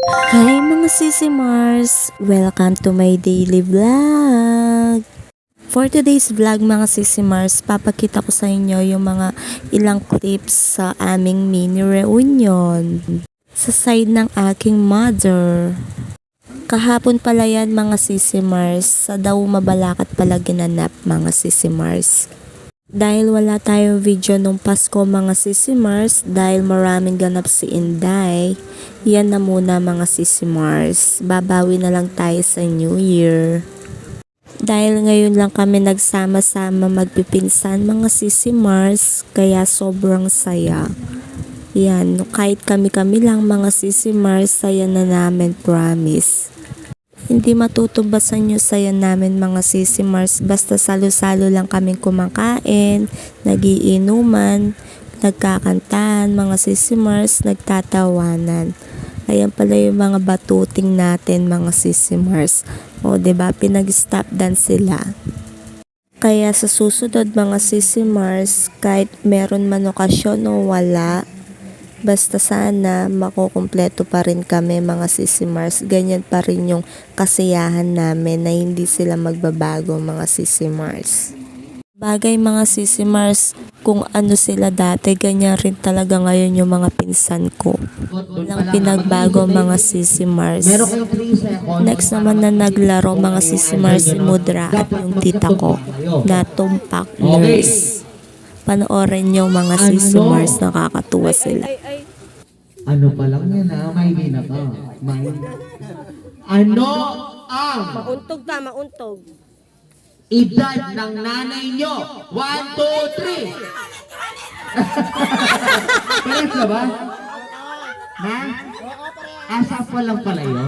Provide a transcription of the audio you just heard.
Hi mga Sisi Mars! Welcome to my daily vlog! For today's vlog mga Sisi Mars, papakita ko sa inyo yung mga ilang clips sa aming mini reunion sa side ng aking mother. Kahapon pala yan mga Sisi Mars, sa daw Mabalacat pala ginanap mga Sisi Mars. Dahil wala tayong video nung Pasko mga Sisi Mars, dahil maraming ganap si Inday, yan na muna mga Sisi Mars. Babawi na lang tayo sa New Year. Dahil ngayon lang kami nagsama-sama magpipinsan mga Sisi Mars, kaya sobrang saya. Yan, kahit kami-kami lang mga Sisi Mars, saya na namin, promise. Hindi matutumbasan yung saya namin mga Sisi Mars, basta salo-salo lang kaming kumakain, nagiinuman, nagkakantahan mga Sisi Mars, nagtatawanan. Ayan pala yung mga batuting natin mga Sisi Mars. O diba, pinag-stop dance sila. Kaya sa susunod mga Sisi Mars, kahit meron man okasyon o wala, basta sana makukumpleto pa rin kami mga Sisi Mars. Ganyan pa rin yung kasiyahan namin na hindi sila magbabago mga Sisi Mars. Bagay mga Sisi Mars, kung ano sila dati, ganyan rin talaga ngayon yung mga pinsan ko. Walang pinagbago mga Sisi Mars. Next naman na naglaro mga Sisi Mars, si Mudra at yung tita ko na tumpak nurse. Panoorin nyo mga Sisi Mars, nakakatuwa sila. Ano pa lang yan may din ako. Ano ang Mauntog ka, mauntog. edad ng nanay nyo? 1, 2, 3. Parehas na ba? Ha? Asa pa lang pala yun?